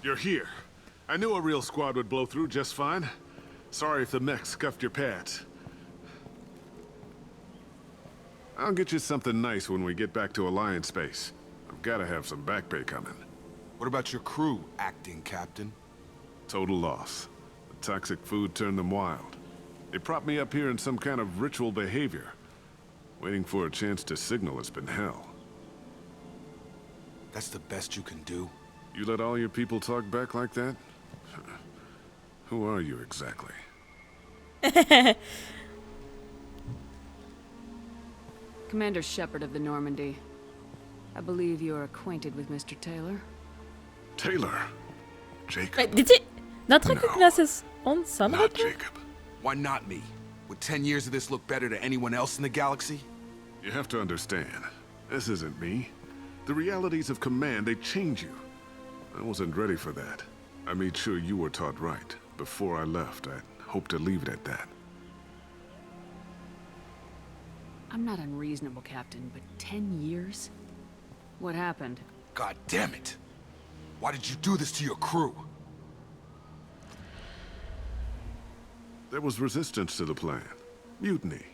You're here. I knew a real squad would blow through just fine. Sorry if the mech scuffed your pads. I'll get you something nice when we get back to Alliance space. I've gotta have some back pay coming. What about your crew, acting captain? Total loss. The toxic food turned them wild. They propped me up here in some kind of ritual behavior. Waiting for a chance to signal has been hell. That's the best you can do? You let all your people talk back like that? Who are you exactly? Commander Shepard of the Normandy. I believe you are acquainted with Mr. Taylor. Taylor? Jacob? Mais dit notre classe est on s'en Not Jacob. Why not me? Would 10 years of this look better to anyone else in the galaxy? You have to understand, this isn't me. The realities of command, they change you. I wasn't ready for that. I made sure you were taught right. Before I left, I hoped to leave it at that. I'm not unreasonable, Captain, but 10 years? What happened? God damn it! Why did you do this to your crew? There was resistance to the plan. Mutiny.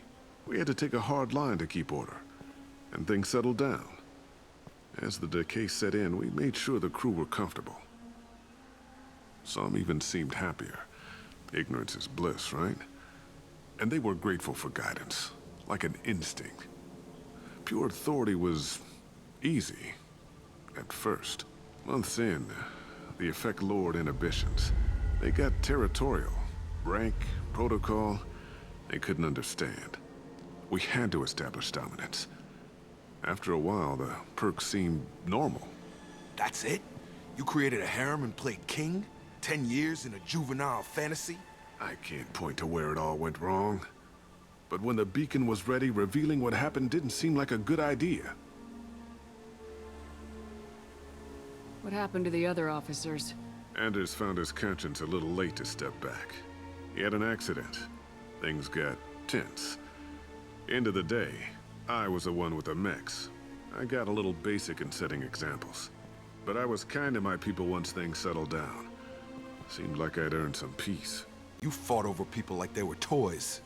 We had to take a hard line to keep order. And things settled down. As the decay set in, we made sure the crew were comfortable. Some even seemed happier. Ignorance is bliss, right? And they were grateful for guidance, like an instinct. Pure authority was easy, at first. Months in, the effect lowered inhibitions. They got territorial. Rank, protocol, they couldn't understand. We had to establish dominance. After a while, the perks seemed normal. That's it? You created a harem and played king? 10 years in a juvenile fantasy? I can't point to where it all went wrong. But when the beacon was ready, revealing what happened didn't seem like a good idea. What happened to the other officers? Anders found his conscience a little late to step back. He had an accident. Things got tense. End of the day, I was the one with the mechs. I got a little basic in setting examples. But I was kind to my people once things settled down. Seemed like I'd earned some peace. You fought over people like they were toys.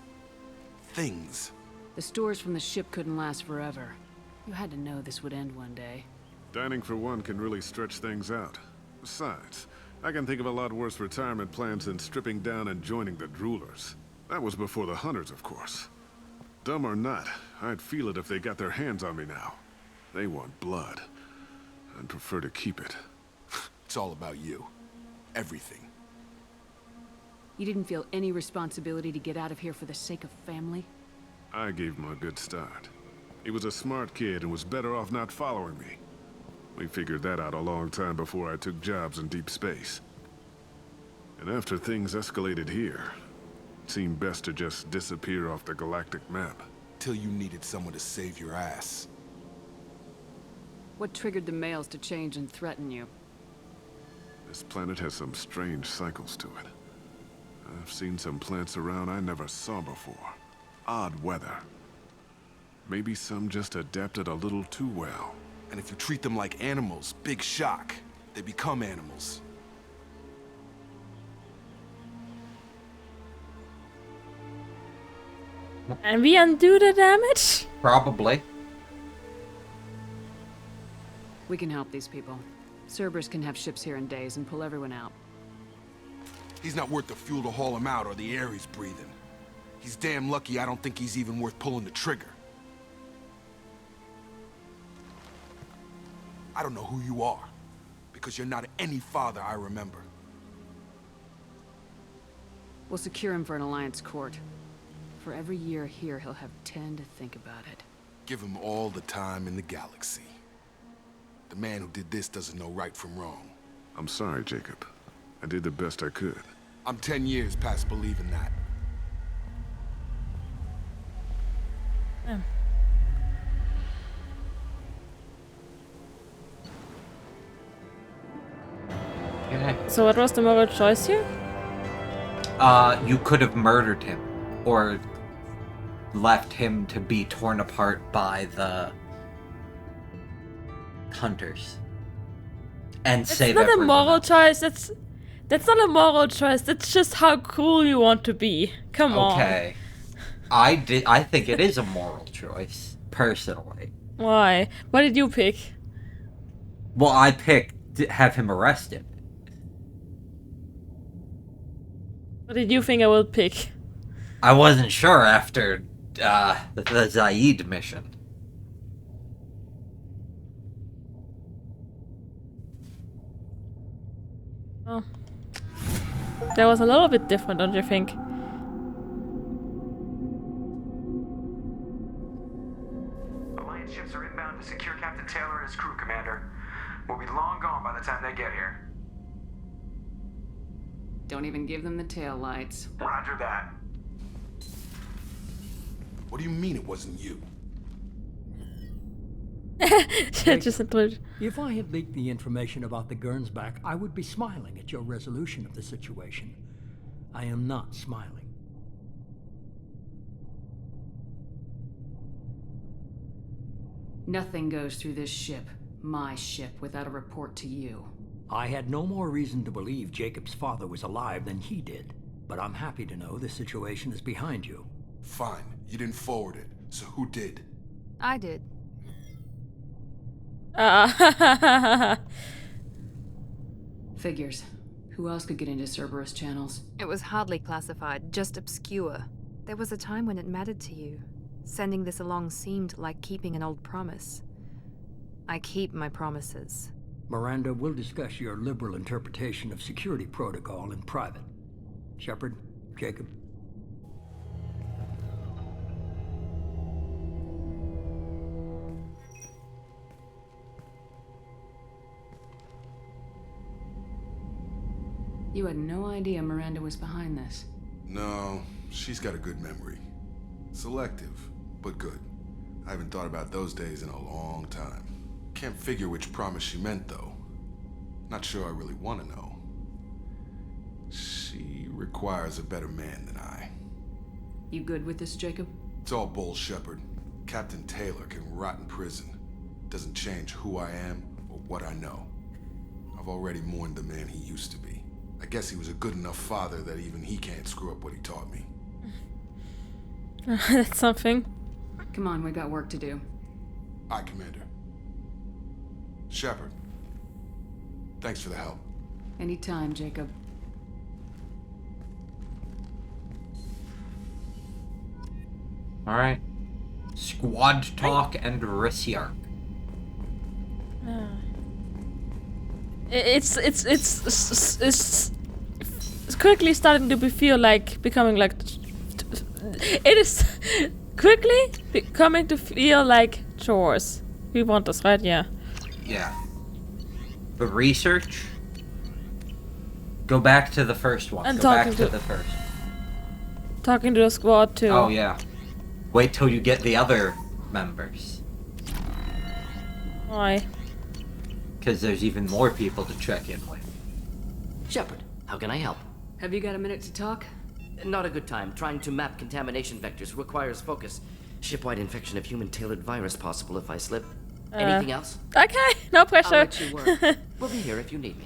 Things. The stores from the ship couldn't last forever. You had to know this would end one day. Dining for one can really stretch things out. Besides, I can think of a lot worse retirement plans than stripping down and joining the droolers. That was before the hunters, of course. Dumb or not, I'd feel it if they got their hands on me now. They want blood. I'd prefer to keep it. It's all about you. Everything. You didn't feel any responsibility to get out of here for the sake of family? I gave him a good start. He was a smart kid and was better off not following me. We figured that out a long time before I took jobs in deep space. And after things escalated here, it seemed best to just disappear off the galactic map. Till you needed someone to save your ass. What triggered the males to change and threaten you? This planet has some strange cycles to it. I've seen some plants around I never saw before. Odd weather. Maybe some just adapted a little too well. And if you treat them like animals, big shock. They become animals. And we undo the damage? Probably. We can help these people. Cerberus can have ships here in days and pull everyone out. He's not worth the fuel to haul him out or the air he's breathing. He's damn lucky I don't think he's even worth pulling the trigger. I don't know who you are, because you're not any father I remember. We'll secure him for an Alliance court. For every year here, he'll have 10 to think about it. Give him all the time in the galaxy. The man who did this doesn't know right from wrong. I'm sorry, Jacob. I did the best I could. I'm 10 years past believing that. Okay. So what was the moral choice here? You could have murdered him, or left him to be torn apart by the hunters. and It's save not a everyone moral else. choice. That's not a moral choice. That's just how cool you want to be. Come on. Okay. I think it is a moral choice, personally. Why? What did you pick? Well, I picked have him arrested. What did you think I would pick? I wasn't sure after the Zaeed mission. Oh. That was a little bit different, don't you think? Alliance ships are inbound to secure Captain Taylor and his crew, Commander. We'll be long gone by the time they get here. Don't even give them the tail lights. Roger that. What do you mean it wasn't you? Just include. If I had leaked the information about the 𝗪𝗀𝗄𝗃, I would be smiling at your resolution of the situation. I am not smiling. Nothing goes through this ship, my ship, without a report to you. I had no more reason to believe Jacob's father was alive than he did, but I'm happy to know the situation is behind you. Fine, you didn't forward it, so who did? I did. Figures. Who else could get into Cerberus channels? It was hardly classified, just obscure. There was a time when it mattered to you. Sending this along seemed like keeping an old promise. I keep my promises. Miranda, we'll discuss your liberal interpretation of security protocol in private. Shepard, Jacob. You had no idea Miranda was behind this. No, she's got a good memory. Selective, but good. I haven't thought about those days in a long time. Can't figure which promise she meant, though. Not sure I really want to know. She requires a better man than I. You good with this, Jacob? It's all bull, Shepard. Captain Taylor can rot in prison. Doesn't change who I am or what I know. I've already mourned the man he used to be. I guess he was a good enough father that even he can't screw up what he taught me. That's something. Come on, we got work to do. Aye, Commander. Shepard. Thanks for the help. Anytime, Jacob. Alright. Squad talk and research. It's quickly starting to feel like becoming like. It is quickly becoming to feel like chores. We want this, right? Yeah. Yeah. The research? Go back to the first one. And Go back talking to to- the first. Talking to the squad too. Oh, yeah. Wait till you get the other members. Why? Because there's even more people to check in with. Shepard, how can I help? Have you got a minute to talk? Not a good time. Trying to map contamination vectors requires focus. Ship-wide infection of human-tailored virus possible if I slip. Anything else? Okay, no I'll pressure. let you work. We'll be here if you need me.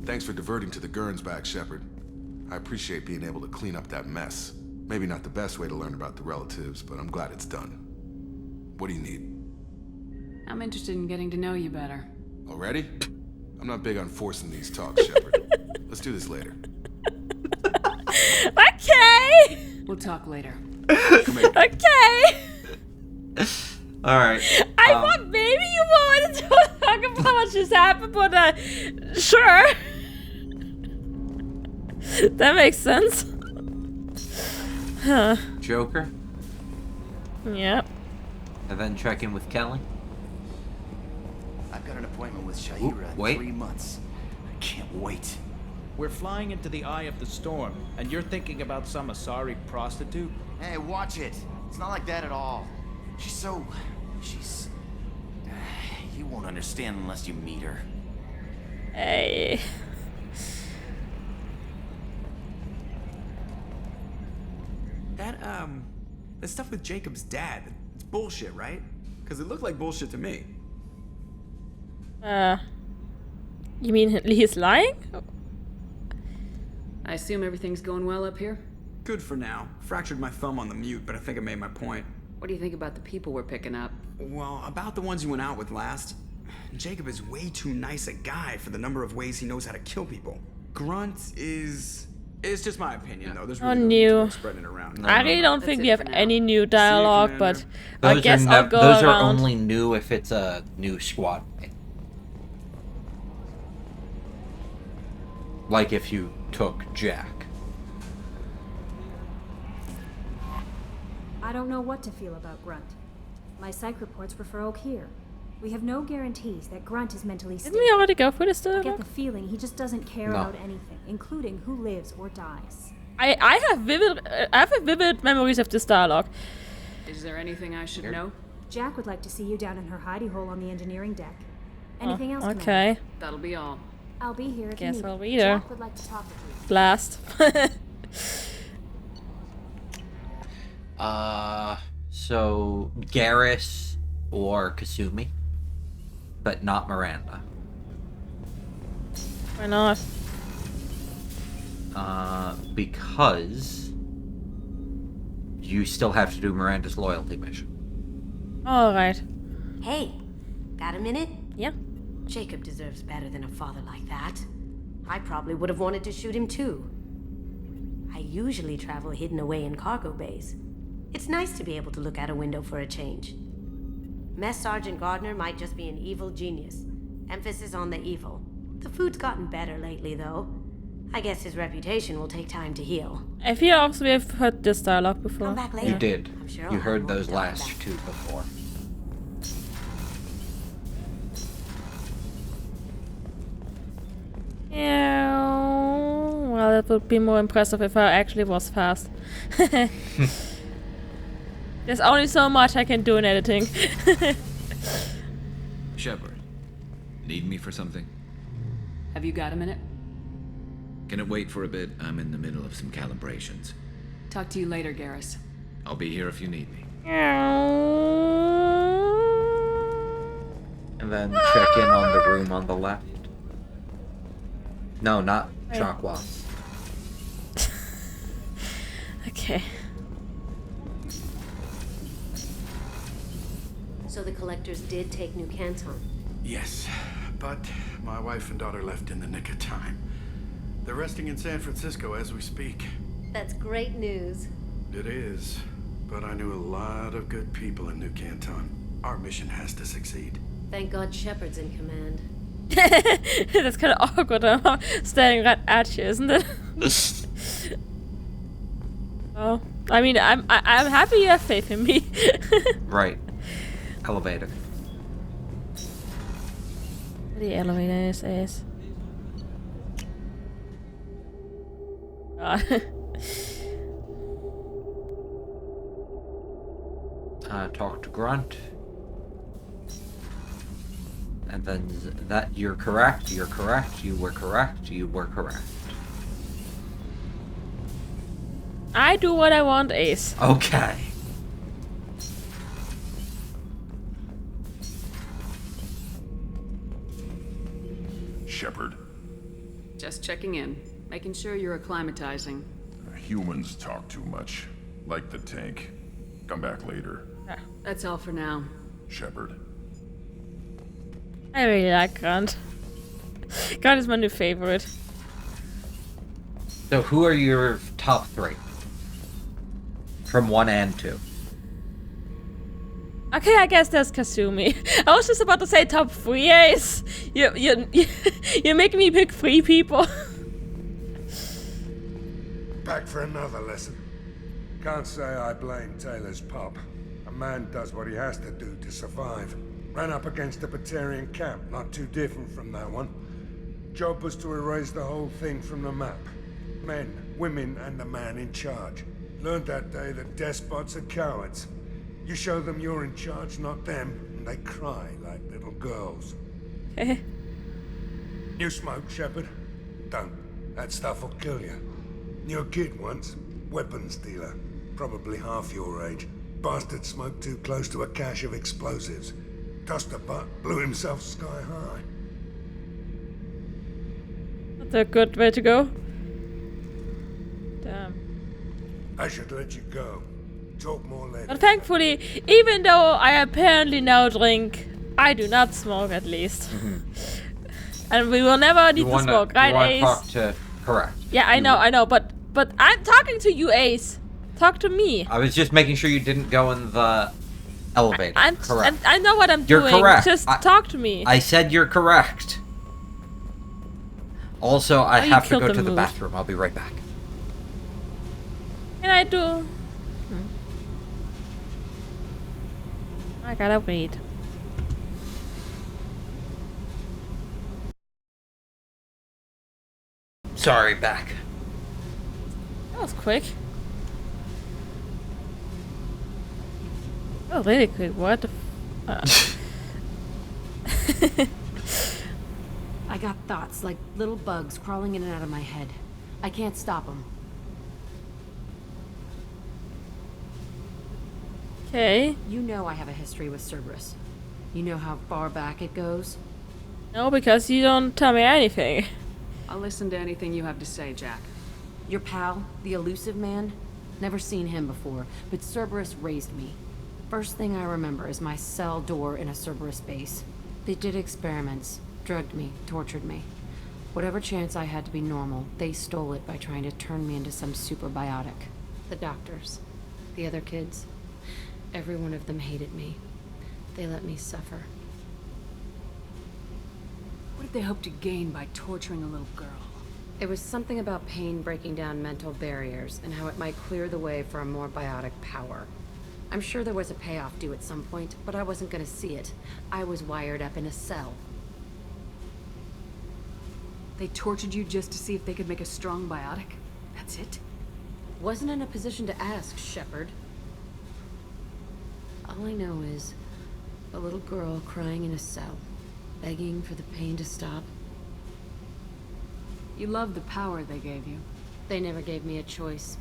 Thanks for diverting to the 𝗪𝗀𝗃, Shepard. I appreciate being able to clean up that mess. Maybe not the best way to learn about the relatives, but I'm glad it's done. What do you need? I'm interested in getting to know you better. Already? I'm not big on forcing these talks, Shepard. Let's do this later. Okay. We'll talk later. Come here. Okay. Alright. I thought maybe you wanted to talk about what just happened, but sure. That makes sense. Huh. Joker. Yep. And then check in with Kelly. I've got an appointment with Ooh, Shahira in wait. 3 months. I can't wait. We're flying into the eye of the storm, and you're thinking about some Asari prostitute? Hey, watch it. It's not like that at all. She's... You won't understand unless you meet her. Hey. That stuff with Jacob's dad, it's bullshit, right? Because it looked like bullshit to me. You mean he's lying? I assume everything's going well up here? Good for now. Fractured my thumb on the mute, but I think I made my point. What do you think about the people we're picking up? Well, about the ones you went out with last. Jacob is way too nice a guy for the number of ways he knows how to kill people. Grunt is... It's just my opinion, though. There's really no need to spreading it around. I really don't think we have any new dialogue, but I Those guess I'll go those around. are only new if it's a new squad mate. Like if you took Jack. I don't know what to feel about Grunt. My psych reports refer Oak here. We have no guarantees that Grunt is mentally stable. Didn't we already go for this I dialogue? get the feeling he just doesn't care about anything, including who lives or dies. I have vivid memories of this dialogue. Is there anything I should know? Jack would like to see you down in her hidey hole on the engineering deck. Anything else? Commander? Okay. That'll be all. I'll be here if Guess you need I'll me. read her. Jack would like to talk with you. Blast. So Garrus or Kasumi, but not Miranda. Why not? Because you still have to do Miranda's loyalty mission. Alright. Hey, got a minute? Yeah. Jacob deserves better than a father like that. I probably would have wanted to shoot him too. I usually travel hidden away in cargo bays. It's nice to be able to look out a window for a change. Mess Sergeant Gardner might just be an evil genius. Emphasis on the evil. The food's gotten better lately, though. I guess his reputation will take time to heal. I feel also we have heard this dialogue before. Come back later. You did. I'm sure You I'll heard have more those to tell last about. two before. Yeah. Well, it would be more impressive if I actually was fast. There's only so much I can do in editing. Shepard, need me for something? Have you got a minute? Can it wait for a bit? I'm in the middle of some calibrations. Talk to you later, Garrus. I'll be here if you need me. And then check in on the room on the left. No, not Shockwell. Okay. So the collectors did take New Canton. Yes, but my wife and daughter left in the nick of time. They're resting in San Francisco as we speak. That's great news. It is, but I knew a lot of good people in New Canton. Our mission has to succeed. Thank God Shepard's in command. That's kind of awkward. I'm staring right at you, isn't it? Oh, I mean, I'm happy you have faith in me. Right. Elevator. The elevator is. Talk to Grunt. And then that you're correct, you were correct, you were correct. I do what I want, Ace. Okay. Shepard. Just checking in. Making sure you're acclimatizing. Humans talk too much. Like the tank. Come back later. That's all for now. Shepard. I really like Grunt. Grunt is my new favorite. So who are your top three? From 1 and 2. Okay, I guess there's Kasumi. I was just about to say top 3, Ace. You're making me pick 3 people. Back for another lesson. Can't say I blame Taylor's pop. A man does what he has to do to survive. Ran up against a Batarian camp, not too different from that one. Job was to erase the whole thing from the map. Men, women, and the man in charge. Learned that day that despots are cowards. You show them you're in charge, not them, and they cry like little girls. You smoke, Shepard? Don't. That stuff will kill you. Knew a kid once. Weapons dealer. Probably half your age. bastard smoked too close to a cache of explosives. Tossed a butt, blew himself sky high. That's a good way to go. Damn. I should let you go. Talk more later. But thankfully, even though I apparently now drink, I do not smoke at least. And we will never need to smoke, right, Ace? Talk to, correct. Yeah, I know, but I'm talking to you, Ace. Talk to me. I was just making sure you didn't go in the elevator. Correct. I know what I'm You're doing. correct. Just talk to me. I said you're correct. Also, I have to go to the bathroom. I'll be right back. Can I do? I gotta wait. Sorry, back. That was quick. Oh, really quick. What the I got thoughts like little bugs crawling in and out of my head. I can't stop them. Okay. You know I have a history with Cerberus. You know how far back it goes? No, because you don't tell me anything. I'll listen to anything you have to say, Jack. Your pal, the elusive man? Never seen him before, but Cerberus raised me. First thing I remember is my cell door in a Cerberus base. They did experiments, drugged me, tortured me. Whatever chance I had to be normal, they stole it by trying to turn me into some superbiotic. The doctors, the other kids, every one of them hated me. They let me suffer. What did they hope to gain by torturing a little girl? It was something about pain breaking down mental barriers and how it might clear the way for a more biotic power. I'm sure there was a payoff due at some point, but I wasn't gonna see it. I was wired up in a cell. They tortured you just to see if they could make a strong biotic? That's it? Wasn't in a position to ask, Shepard. All I know is a little girl crying in a cell, begging for the pain to stop. You loved the power they gave you. They never gave me a choice.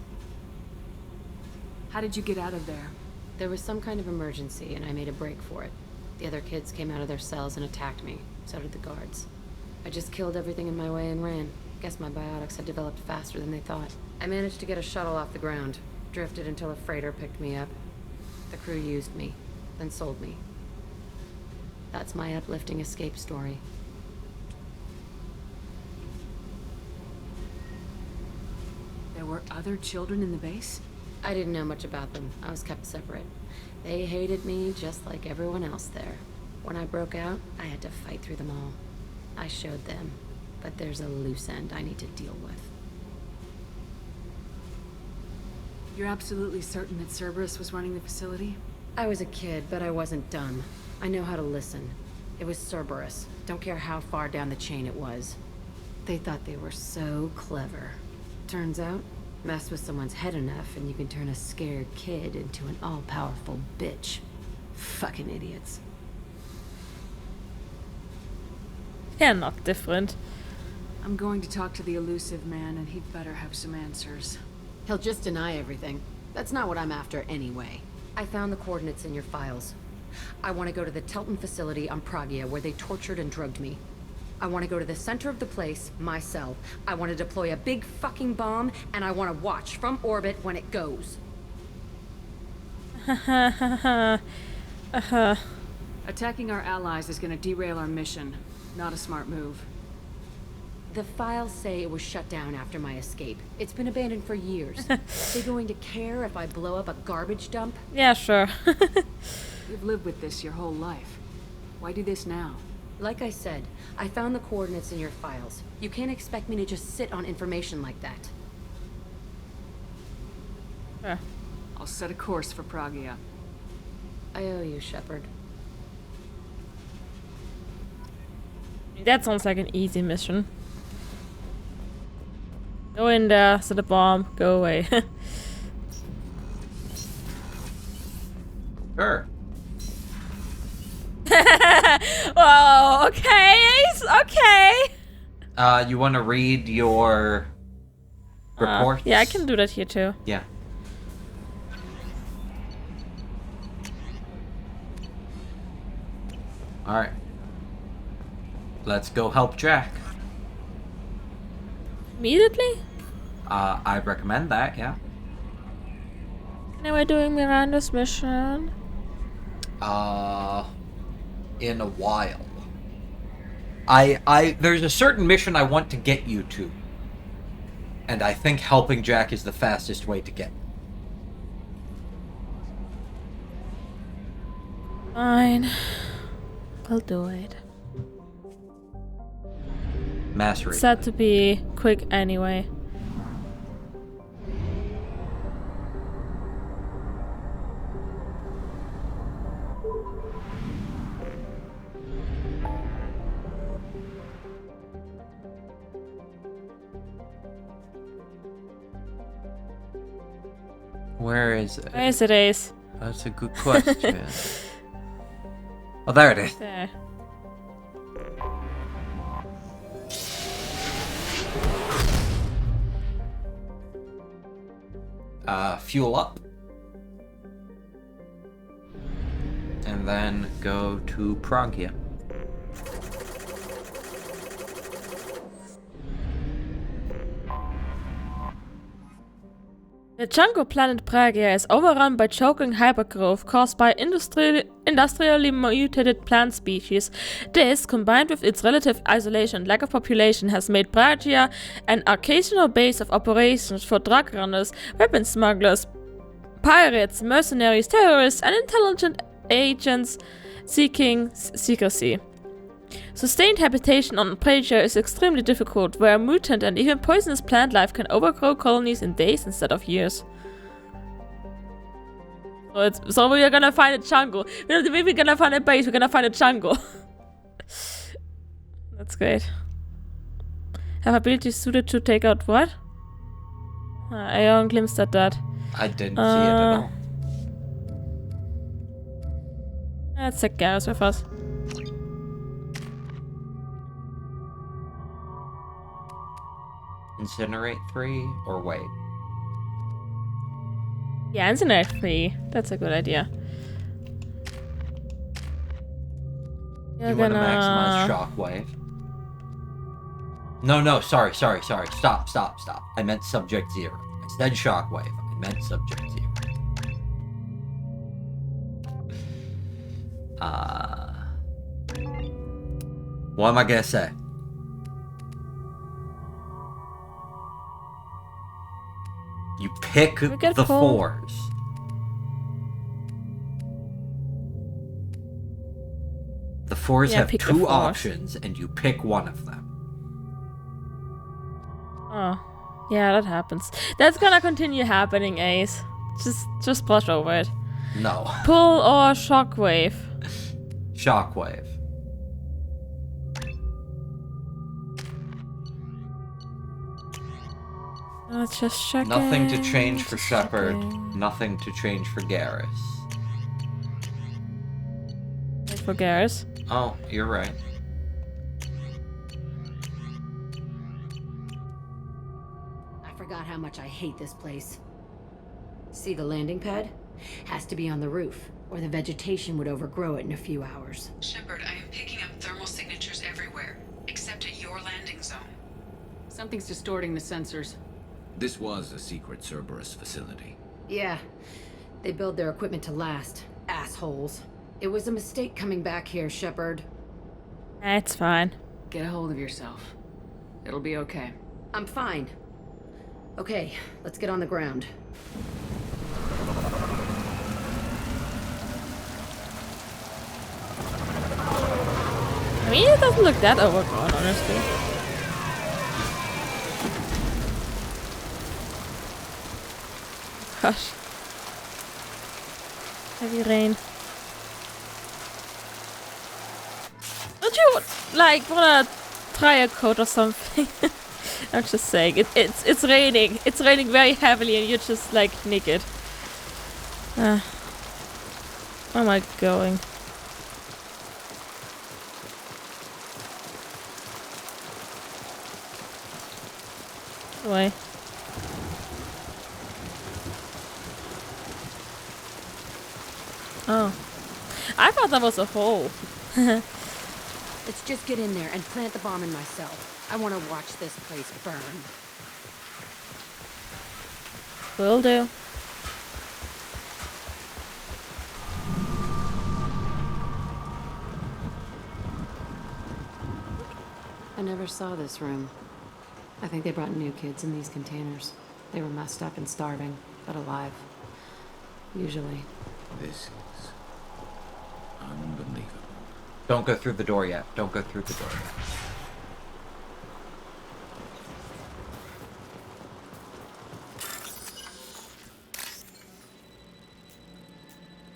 How did you get out of there? There was some kind of emergency, and I made a break for it. The other kids came out of their cells and attacked me. So did the guards. I just killed everything in my way and ran. Guess my biotics had developed faster than they thought. I managed to get a shuttle off the ground. Drifted until a freighter picked me up. The crew used me, then sold me. That's my uplifting escape story. There were other children in the base? I didn't know much about them. I was kept separate. They hated me just like everyone else there. When I broke out, I had to fight through them all. I showed them, but there's a loose end I need to deal with. You're absolutely certain that Cerberus was running the facility? I was a kid, but I wasn't dumb. I know how to listen. It was Cerberus. Don't care how far down the chain it was. They thought they were so clever. Turns out, mess with someone's head enough and you can turn a scared kid into an all-powerful bitch. Fucking idiots. Yeah, not different. I'm going to talk to the elusive man, and he'd better have some answers. He'll just deny everything. That's not what I'm after anyway. I found the coordinates in your files. I want to go to the Telton facility on Pragia where they tortured and drugged me. I want to go to the center of the place, my cell. I want to deploy a big fucking bomb, and I want to watch from orbit when it goes. Attacking our allies is going to derail our mission. Not a smart move. The files say it was shut down after my escape. It's been abandoned for years. They going to care if I blow up a garbage dump? Yeah, sure. You've lived with this your whole life. Why do this now? Like I said, I found the coordinates in your files. You can't expect me to just sit on information like that. I'll set a course for Pragia. I owe you, Shepard. That sounds like an easy mission. Go in there, set a bomb, go away. Sure. Whoa, okay, Ace, okay. You want to read your reports? Yeah, I can do that here too. Yeah. Alright. Let's go help Jack. Immediately? I'd recommend that, yeah. Now we're doing Miranda's mission. In a while. There's a certain mission I want to get you to. And I think helping Jack is the fastest way to get. Fine. I'll do it. Mass rate. Set to be quick anyway. Where is it? Where is it, Ace? That's a good question. Oh, there it is. There. Fuel up. And then go to Pragya. The jungle planet Pragya is overrun by choking hypergrowth caused by industrially mutated plant species. This, combined with its relative isolation and lack of population, has made Pragya an occasional base of operations for drug runners, weapon smugglers, pirates, mercenaries, terrorists, and intelligent agents seeking secrecy. Sustained habitation on Pragya is extremely difficult, where mutant and even poisonous plant life can overgrow colonies in days instead of years. So we are gonna find a jungle. We're not even gonna find a base, we're gonna find a jungle. That's great. Have abilities suited to take out what? I only glimpsed at that. I didn't see it at all. Let's take Garrus with us. Incinerate 3 or wait? Yeah, Incinerate 3. That's a good idea. You want to maximize shockwave? No, sorry. Stop. I meant subject 0. I said shockwave. I meant subject 0. What am I gonna say? You pick the 4s. The 4s have 2 options, and you pick one of them. Oh, yeah, that happens. That's gonna continue happening, Ace. Just brush over it. No. Pull or shockwave? Shockwave. Let's just check. Nothing to change for Shepard. Nothing to change for Garrus. For Garrus? Oh, you're right. I forgot how much I hate this place. See the landing pad? Has to be on the roof, or the vegetation would overgrow it in a few hours. Shepard, I am picking up thermal signatures everywhere, except at your landing zone. Something's distorting the sensors. This was a secret Cerberus facility. Yeah, they build their equipment to last. Assholes. It was a mistake coming back here, Shepard. It's fine. Get a hold of yourself. It'll be okay. I'm fine. Okay, let's get on the ground. I mean, it doesn't look that overgrown, honestly. Gosh. Heavy rain. Don't you, like, wanna try a coat or something? I'm just saying, it's raining. It's raining very heavily and you're just, like, naked. Where am I going? Away. Oh. I thought that was a hole. Let's just get in there and plant the bomb in myself. I want to watch this place burn. Will do. I never saw this room. I think they brought new kids in these containers. They were messed up and starving, but alive. Usually. This is unbelievable. Don't go through the door yet. Don't go through the door yet.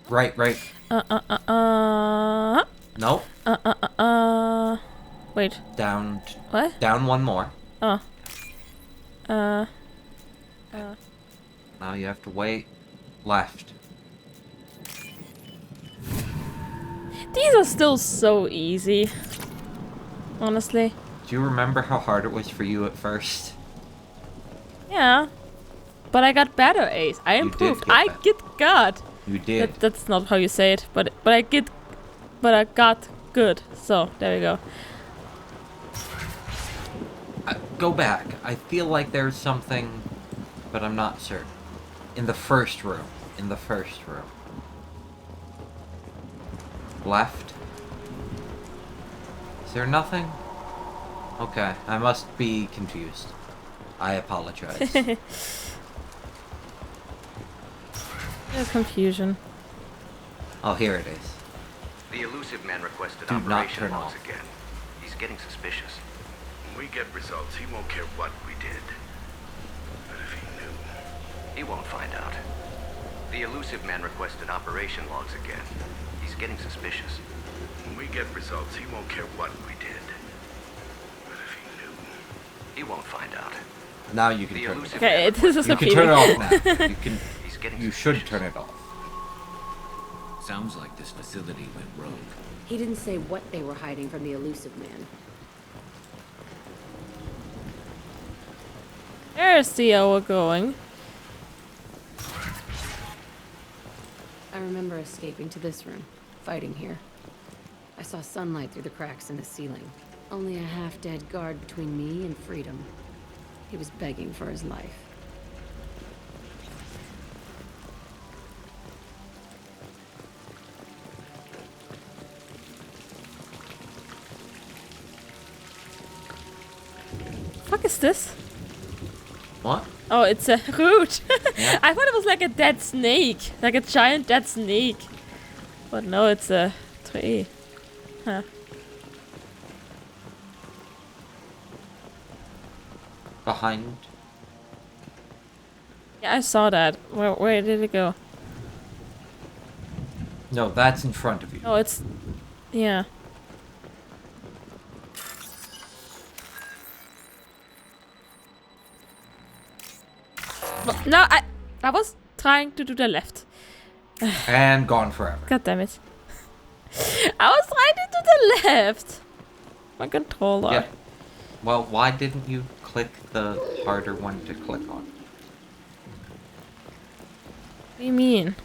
Right. Nope. Wait. Down. What? Down one more. Oh. Now you have to wait. Left. These are still so easy. Honestly. Do you remember how hard it was for you at first? Yeah. But I got better, Ace. I improved. I get good. You did. That's not how you say it, but I got good. So there we go. Go back. I feel like there's something, but I'm not certain. In the first room. Left. Is there nothing? Okay, I must be confused. I apologize. There's confusion. Oh, here it is. The elusive man requested Do not operation turn logs off. again. He's getting suspicious. When we get results, he won't care what we did. But if he knew... He won't find out. The elusive man requested operation logs again. He's getting suspicious. When we get results, he won't care what we did. But if he knew... He won't find out. Now you can The turn it elusive off. Okay, this is You can turn it off now. You can. He's getting You should turn it off. Sounds like this facility went rogue. He didn't say what they were hiding from the elusive man. There's the hour going. I remember escaping to this room, fighting here. I saw sunlight through the cracks in the ceiling. Only a half-dead guard between me and freedom. He was begging for his life. Fuck is this? What? Oh, it's a root. Yeah. I thought it was like a dead snake, like a giant dead snake. But no, it's a tree. Huh. Behind. Yeah, I saw that. Where did it go? No, that's in front of you. Oh, it's... Yeah. No, I was trying to do the left. And gone forever. God damn it. I was trying to do the left. My controller. Yeah. Well, why didn't you click the harder one to click on? What do you mean?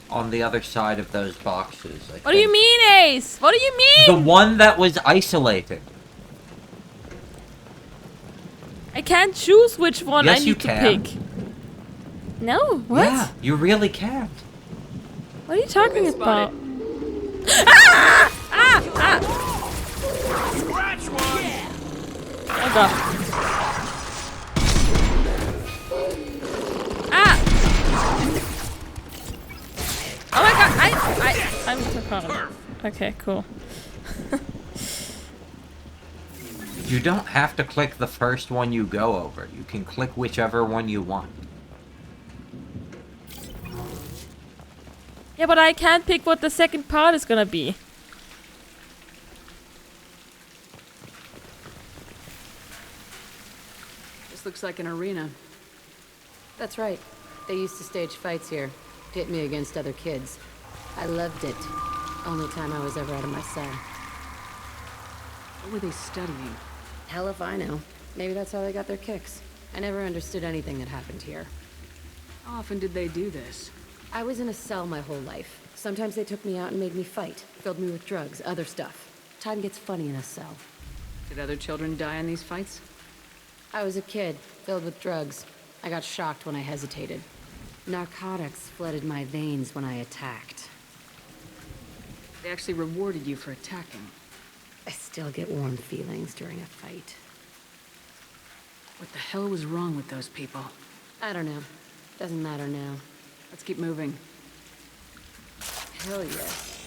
On the other side of those boxes. What do you mean, Ace? What do you mean? The one that was isolated. I can't choose which one Yes, I you need to can. pick. No, what? Yeah, you really can't. What are you talking about? Ah! Ah! Ah! Scratch one! Oh god. Ah! Oh my god, I'm so far. Okay, cool. You don't have to click the first one you go over. You can click whichever one you want. Yeah, but I can't pick what the second part is gonna be. This looks like an arena. That's right. They used to stage fights here. Pit me against other kids. I loved it. Only time I was ever out of my cell. What were they studying? Hell if I know. Maybe that's how they got their kicks. I never understood anything that happened here. How often did they do this? I was in a cell my whole life. Sometimes they took me out and made me fight. Filled me with drugs, other stuff. Time gets funny in a cell. Did other children die in these fights? I was a kid, filled with drugs. I got shocked when I hesitated. Narcotics flooded my veins when I attacked. They actually rewarded you for attacking. I still get warm feelings during a fight. What the hell was wrong with those people? I don't know. Doesn't matter now. Let's keep moving. Hell yes.